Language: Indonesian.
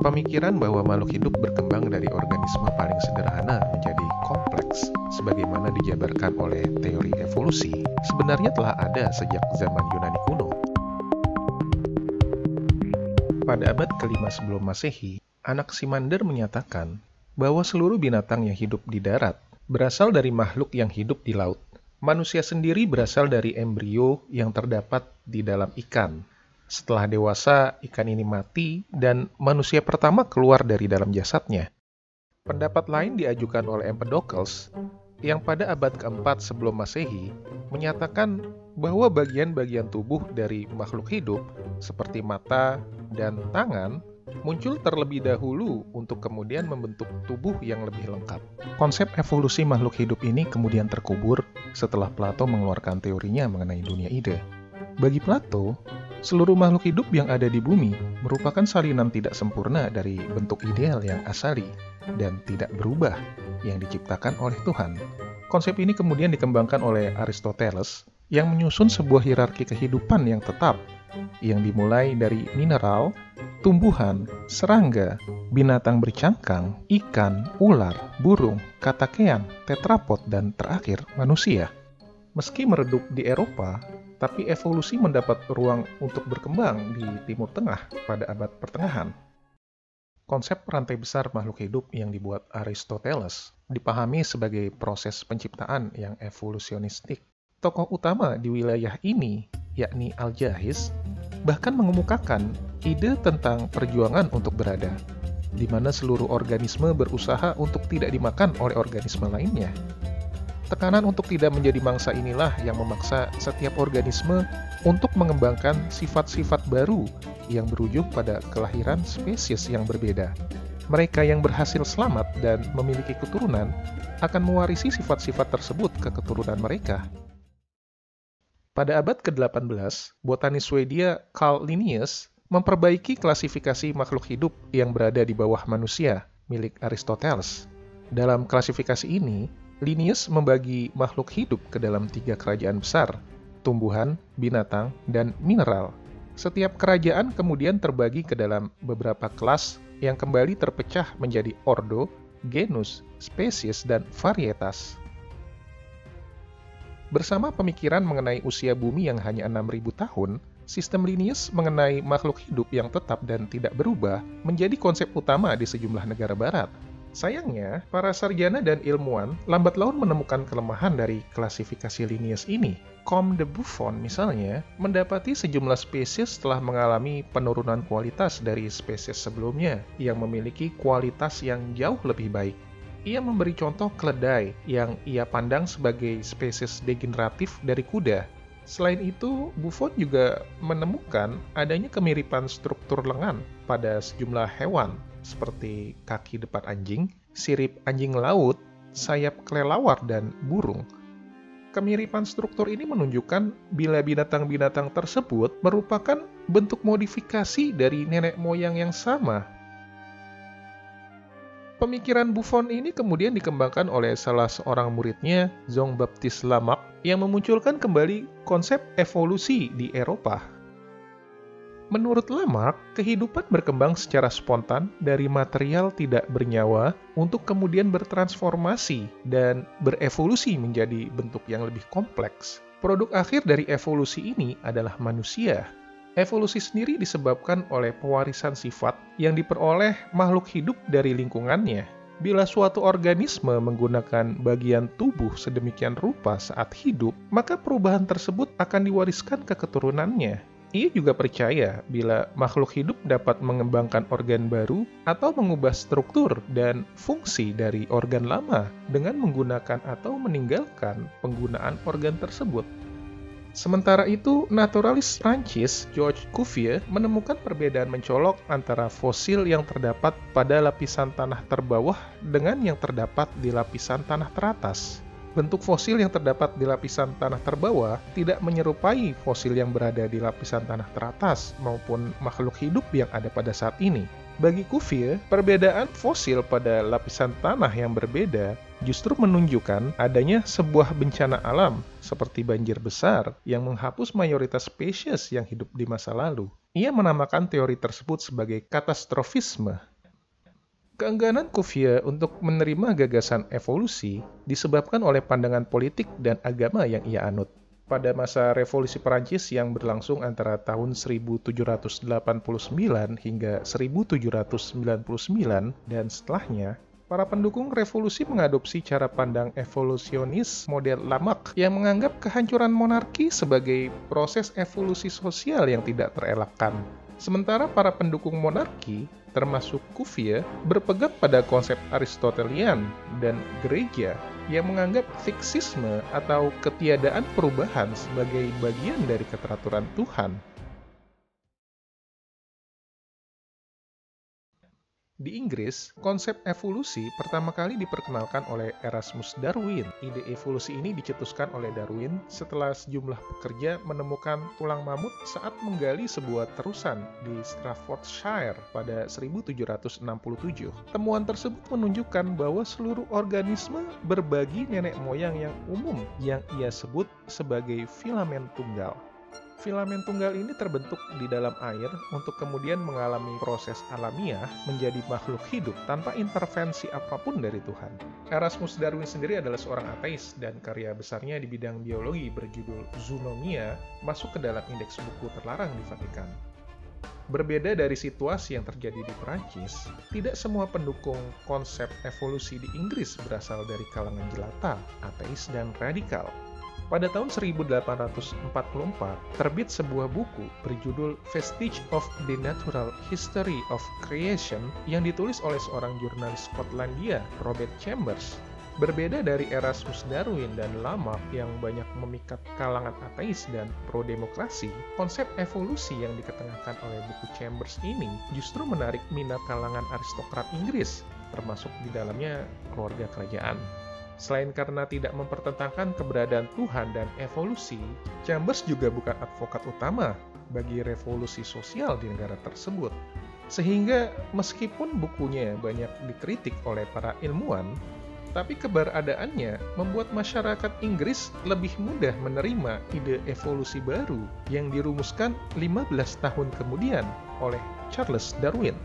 Pemikiran bahwa makhluk hidup berkembang dari organisme paling sederhana menjadi kompleks, sebagaimana dijabarkan oleh teori evolusi, sebenarnya telah ada sejak zaman Yunani kuno. Pada abad kelima sebelum Masehi, Anaximander menyatakan bahwa seluruh binatang yang hidup di darat berasal dari makhluk yang hidup di laut. Manusia sendiri berasal dari embrio yang terdapat di dalam ikan. Setelah dewasa, ikan ini mati dan manusia pertama keluar dari dalam jasadnya. Pendapat lain diajukan oleh Empedocles yang pada abad keempat sebelum Masehi menyatakan bahwa bagian-bagian tubuh dari makhluk hidup seperti mata dan tangan muncul terlebih dahulu untuk kemudian membentuk tubuh yang lebih lengkap. Konsep evolusi makhluk hidup ini kemudian terkubur setelah Plato mengeluarkan teorinya mengenai dunia ide. Bagi Plato, seluruh makhluk hidup yang ada di bumi merupakan salinan tidak sempurna dari bentuk ideal yang asali dan tidak berubah yang diciptakan oleh Tuhan. Konsep ini kemudian dikembangkan oleh Aristoteles yang menyusun sebuah hierarki kehidupan yang tetap, yang dimulai dari mineral, tumbuhan, serangga, binatang bercangkang, ikan, ular, burung, katakean, tetrapod, dan terakhir manusia. Meski meredup di Eropa, tapi evolusi mendapat ruang untuk berkembang di Timur Tengah pada abad pertengahan. Konsep rantai besar makhluk hidup yang dibuat Aristoteles dipahami sebagai proses penciptaan yang evolusionistik. Tokoh utama di wilayah ini, yakni Aljahiz, bahkan mengemukakan ide tentang perjuangan untuk berada, di mana seluruh organisme berusaha untuk tidak dimakan oleh organisme lainnya. Tekanan untuk tidak menjadi mangsa inilah yang memaksa setiap organisme untuk mengembangkan sifat-sifat baru yang berujung pada kelahiran spesies yang berbeda. Mereka yang berhasil selamat dan memiliki keturunan akan mewarisi sifat-sifat tersebut ke keturunan mereka. Pada abad ke-18, botanis Swedia Carl Linnaeus memperbaiki klasifikasi makhluk hidup yang berada di bawah manusia, milik Aristoteles. Dalam klasifikasi ini, Linnaeus membagi makhluk hidup ke dalam 3 kerajaan besar, tumbuhan, binatang, dan mineral. Setiap kerajaan kemudian terbagi ke dalam beberapa kelas yang kembali terpecah menjadi ordo, genus, spesies, dan varietas. Bersama pemikiran mengenai usia bumi yang hanya 6.000 tahun, sistem Linnaeus mengenai makhluk hidup yang tetap dan tidak berubah menjadi konsep utama di sejumlah negara barat. Sayangnya, para sarjana dan ilmuwan lambat laun menemukan kelemahan dari klasifikasi Linnaeus ini. Comte de Buffon misalnya, mendapati sejumlah spesies telah mengalami penurunan kualitas dari spesies sebelumnya yang memiliki kualitas yang jauh lebih baik. Ia memberi contoh keledai yang ia pandang sebagai spesies degeneratif dari kuda. Selain itu, Buffon juga menemukan adanya kemiripan struktur lengan pada sejumlah hewan, seperti kaki depan anjing, sirip anjing laut, sayap kelelawar, dan burung. Kemiripan struktur ini menunjukkan bila binatang-binatang tersebut merupakan bentuk modifikasi dari nenek moyang yang sama. Pemikiran Buffon ini kemudian dikembangkan oleh salah seorang muridnya, Jean-Baptiste Lamarck, yang memunculkan kembali konsep evolusi di Eropa. Menurut Lamarck, kehidupan berkembang secara spontan dari material tidak bernyawa untuk kemudian bertransformasi dan berevolusi menjadi bentuk yang lebih kompleks. Produk akhir dari evolusi ini adalah manusia. Evolusi sendiri disebabkan oleh pewarisan sifat yang diperoleh makhluk hidup dari lingkungannya. Bila suatu organisme menggunakan bagian tubuh sedemikian rupa saat hidup, maka perubahan tersebut akan diwariskan ke keturunannya. Ia juga percaya bila makhluk hidup dapat mengembangkan organ baru atau mengubah struktur dan fungsi dari organ lama dengan menggunakan atau meninggalkan penggunaan organ tersebut. Sementara itu, naturalis Prancis Georges Cuvier menemukan perbedaan mencolok antara fosil yang terdapat pada lapisan tanah terbawah dengan yang terdapat di lapisan tanah teratas. Bentuk fosil yang terdapat di lapisan tanah terbawah tidak menyerupai fosil yang berada di lapisan tanah teratas maupun makhluk hidup yang ada pada saat ini. Bagi Cuvier, perbedaan fosil pada lapisan tanah yang berbeda justru menunjukkan adanya sebuah bencana alam seperti banjir besar yang menghapus mayoritas spesies yang hidup di masa lalu. Ia menamakan teori tersebut sebagai katastrofisme. Keengganan Cuvier untuk menerima gagasan evolusi disebabkan oleh pandangan politik dan agama yang ia anut. Pada masa Revolusi Perancis yang berlangsung antara tahun 1789 hingga 1799 dan setelahnya, para pendukung revolusi mengadopsi cara pandang evolusionis model Lamarck yang menganggap kehancuran monarki sebagai proses evolusi sosial yang tidak terelakkan. Sementara para pendukung monarki, termasuk Cuvier, berpegang pada konsep Aristotelian dan gereja yang menganggap fiksisme atau ketiadaan perubahan sebagai bagian dari keteraturan Tuhan. Di Inggris, konsep evolusi pertama kali diperkenalkan oleh Erasmus Darwin. Ide evolusi ini dicetuskan oleh Darwin setelah sejumlah pekerja menemukan tulang mamut saat menggali sebuah terusan di Staffordshire pada 1767. Temuan tersebut menunjukkan bahwa seluruh organisme berbagi nenek moyang yang umum yang ia sebut sebagai filamen tunggal. Filamen tunggal ini terbentuk di dalam air untuk kemudian mengalami proses alamiah menjadi makhluk hidup tanpa intervensi apapun dari Tuhan. Erasmus Darwin sendiri adalah seorang ateis dan karya besarnya di bidang biologi berjudul Zoonomia masuk ke dalam indeks buku terlarang di Vatikan. Berbeda dari situasi yang terjadi di Perancis, tidak semua pendukung konsep evolusi di Inggris berasal dari kalangan jelata, ateis, dan radikal. Pada tahun 1844, terbit sebuah buku berjudul Vestige of the Natural History of Creation yang ditulis oleh seorang jurnalis Skotlandia, Robert Chambers. Berbeda dari Erasmus Darwin dan Lamarck yang banyak memikat kalangan ateis dan pro-demokrasi, konsep evolusi yang diketengahkan oleh buku Chambers ini justru menarik minat kalangan aristokrat Inggris, termasuk di dalamnya keluarga kerajaan. Selain karena tidak mempertentangkan keberadaan Tuhan dan evolusi, Chambers juga bukan advokat utama bagi revolusi sosial di negara tersebut. Sehingga meskipun bukunya banyak dikritik oleh para ilmuwan, tapi keberadaannya membuat masyarakat Inggris lebih mudah menerima ide evolusi baru yang dirumuskan 15 tahun kemudian oleh Charles Darwin.